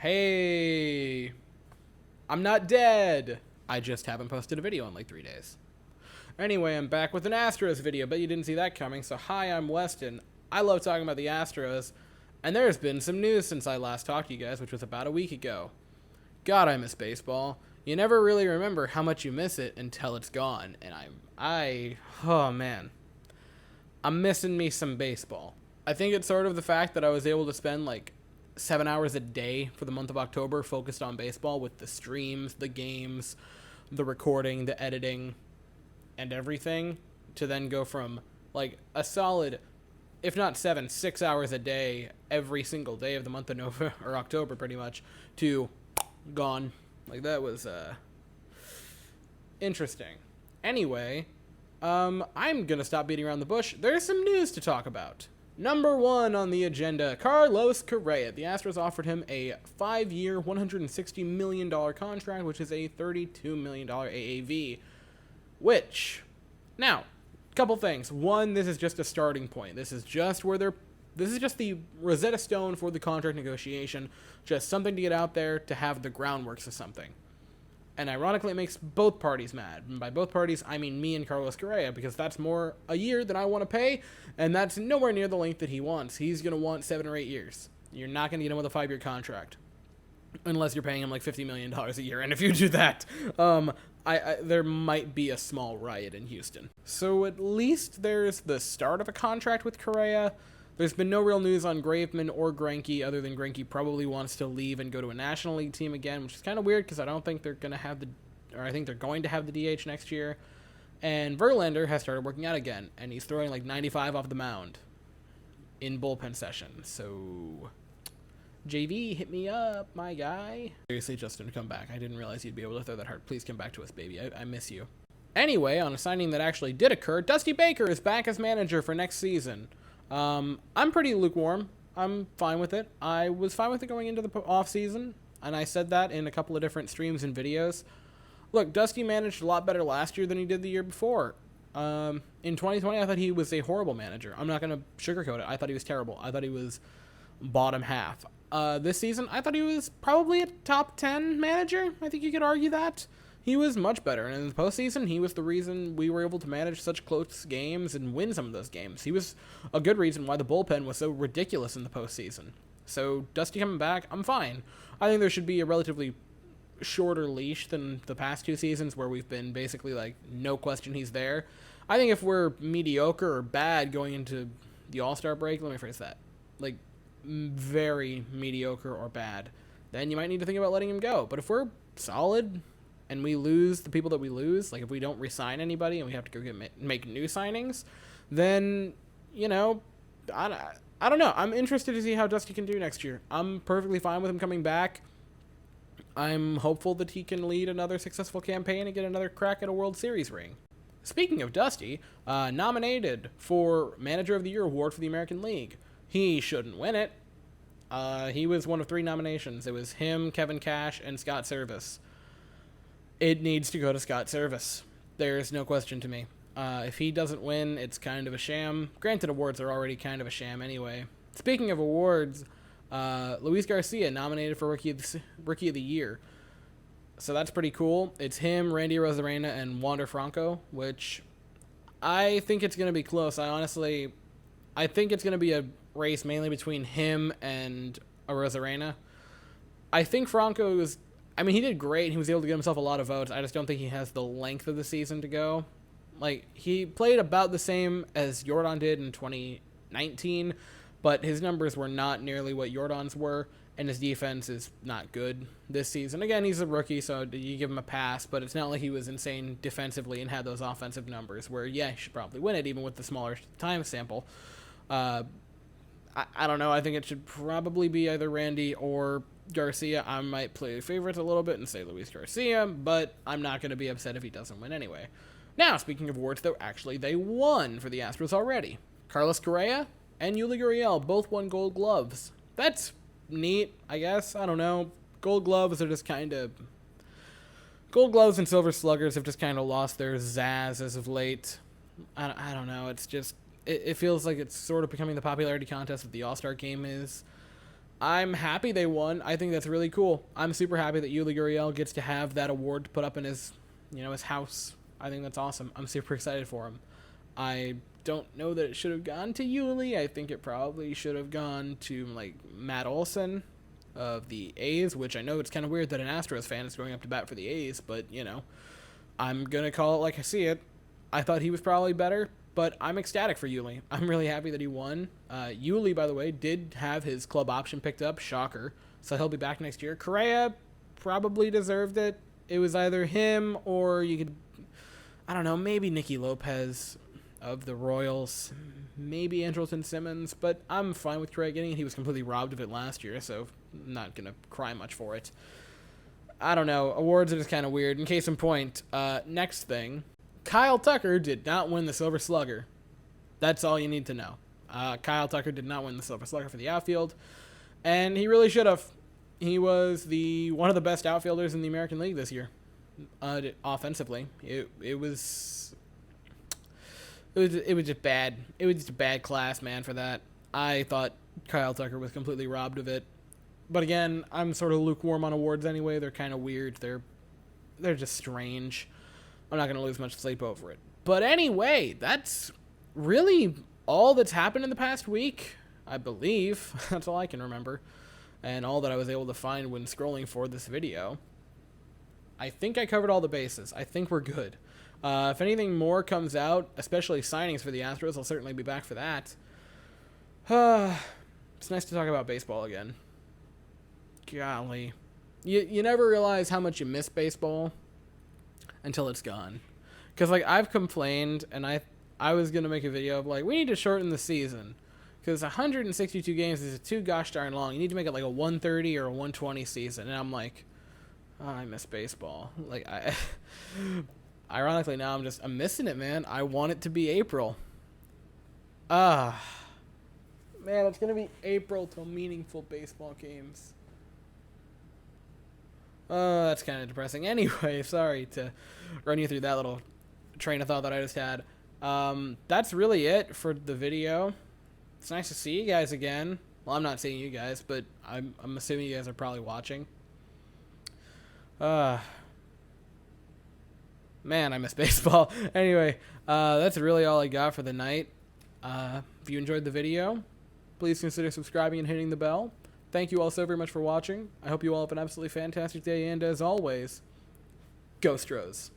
Hey, I'm not dead. I just haven't posted a video in like 3 days. Anyway, I'm back with an Astros video. Bet you didn't see that coming. So hi, I'm Weston. I love talking about the Astros. And there's been some news since I last talked to you guys, which was about a week ago. God, I miss baseball. You never really remember how much you miss it until it's gone. And oh man. I'm missing me some baseball. I think it's sort of the fact that I was able to spend like 7 hours a day for the month of October focused on baseball with the streams, the games, the recording, the editing, and everything, to then go from like a solid, if not 6 hours a day every single day of the month of November or October pretty much, to gone. Like that was interesting. Anyway, I'm gonna stop beating around the bush. There's some news to talk about. Number 1 on the agenda, Carlos Correa. The Astros offered him a 5-year, $160 million contract, which is a $32 million AAV. Which, now, couple things. One, this is just a starting point. This is just the Rosetta Stone for the contract negotiation. Just something to get out there to have the groundworks of something. And ironically, it makes both parties mad. And by both parties, I mean me and Carlos Correa, because that's more a year than I want to pay, and that's nowhere near the length that he wants. He's going to want 7 or 8 years. You're not going to get him with a 5-year contract, unless you're paying him like $50 million a year. And if you do that, there might be a small riot in Houston. So at least there's the start of a contract with Correa. There's been no real news on Graveman or Greinke, other than Greinke probably wants to leave and go to a National League team again, which is kind of weird because I don't think they're going to have I think they're going to have the DH next year. And Verlander has started working out again, and he's throwing like 95 off the mound in bullpen session. So, JV, hit me up, my guy. Seriously, Justin, come back. I didn't realize you'd be able to throw that hard. Please come back to us, baby. I miss you. Anyway, on a signing that actually did occur, Dusty Baker is back as manager for next season. I'm pretty lukewarm. I'm fine with it. I was fine with it going into the offseason, and I said that in a couple of different streams and videos. Look, Dusty managed a lot better last year than he did the year before. In 2020, I thought he was a horrible manager. I'm not going to sugarcoat it. I thought he was terrible. I thought he was bottom half. This season, I thought he was probably a top 10 manager. I think you could argue that. He was much better, and in the postseason, he was the reason we were able to manage such close games and win some of those games. He was a good reason why the bullpen was so ridiculous in the postseason. So, Dusty coming back, I'm fine. I think there should be a relatively shorter leash than the past 2 seasons where we've been basically like, no question he's there. I think if we're mediocre or bad going into the All-Star break, let me phrase that, like, very mediocre or bad, then you might need to think about letting him go. But if we're solid and we lose the people that we lose, like if we don't re-sign anybody and we have to go make new signings, then, you know, I don't know. I'm interested to see how Dusty can do next year. I'm perfectly fine with him coming back. I'm hopeful that he can lead another successful campaign and get another crack at a World Series ring. Speaking of Dusty, nominated for Manager of the Year award for the American League. He shouldn't win it. He was one of 3 nominations. It was him, Kevin Cash, and Scott Servais. It needs to go to Scott Servais. There's no question to me. If he doesn't win, it's kind of a sham. Granted, awards are already kind of a sham anyway. Speaking of awards, Luis Garcia nominated for Rookie of the Year. So that's pretty cool. It's him, Randy Arozarena, and Wander Franco, which I think it's going to be close. I think it's going to be a race mainly between him and Arozarena. I think Franco he did great. He was able to get himself a lot of votes. I just don't think he has the length of the season to go. Like, he played about the same as Jordan did in 2019, but his numbers were not nearly what Jordan's were, and his defense is not good this season. Again, he's a rookie, so you give him a pass, but it's not like he was insane defensively and had those offensive numbers where, yeah, he should probably win it, even with the smaller time sample. I don't know. I think it should probably be either Randy or Garcia. I might play favorites a little bit and say Luis Garcia, but I'm not going to be upset if he doesn't win anyway. Now, speaking of awards, though, actually, they won for the Astros already. Carlos Correa and Yuli Gold both won Gold Gloves. That's neat, I guess. I don't know. Gold Gloves are just kind of... Gold Gloves and Silver Sluggers have just kind of lost their zazz as of late. I don't know. It's just... It feels like it's sort of becoming the popularity contest that the All-Star game is. I'm happy they won. I think that's really cool. I'm super happy that Yuli Gurriel gets to have that award to put up in his, his house. I think that's awesome. I'm super excited for him. I don't know that it should have gone to Yuli. I think it probably should have gone to, like, Matt Olson of the A's, which I know it's kind of weird that an Astros fan is going up to bat for the A's, but, I'm going to call it like I see it. I thought he was probably better, but I'm ecstatic for Yuli. I'm really happy that he won. Yuli, by the way, did have his club option picked up. Shocker. So he'll be back next year. Correa probably deserved it. It was either him or you could, I don't know, maybe Nicky Lopez of the Royals, maybe Andrelton Simmons, but I'm fine with Correa getting it. He was completely robbed of it last year, so I'm not going to cry much for it. I don't know. Awards are just kind of weird. In case in point, next thing, Kyle Tucker did not win the Silver Slugger. That's all you need to know. Kyle Tucker did not win the Silver Slugger for the outfield, and he really should have. He was one of the best outfielders in the American League this year, offensively. It was just bad. It was just a bad class, man, for that. I thought Kyle Tucker was completely robbed of it. But again, I'm sort of lukewarm on awards anyway. They're kind of weird. They're just strange. I'm not going to lose much sleep over it. But anyway, that's really all that's happened in the past week, I believe. That's all I can remember. And all that I was able to find when scrolling for this video. I think I covered all the bases. I think we're good. If anything more comes out, especially signings for the Astros, I'll certainly be back for that. It's nice to talk about baseball again. Golly. You never realize how much you miss baseball until it's gone. Because, like, I've complained, and I was going to make a video of, like, we need to shorten the season. Because 162 games is too gosh darn long. You need to make it, like, a 130 or a 120 season. And I'm like, oh, I miss baseball. Like, ironically, now I'm missing it, man. I want it to be April. Man, it's going to be April till meaningful baseball games. That's kind of depressing. Anyway, sorry to run you through that little train of thought that I just had. That's really it for the video. It's nice to see you guys again. Well, I'm not seeing you guys, but I'm assuming you guys are probably watching. Man, I miss baseball. Anyway, that's really all I got for the night. If you enjoyed the video, please consider subscribing and hitting the bell. Thank you all so very much for watching. I hope you all have an absolutely fantastic day, and as always, go Astros.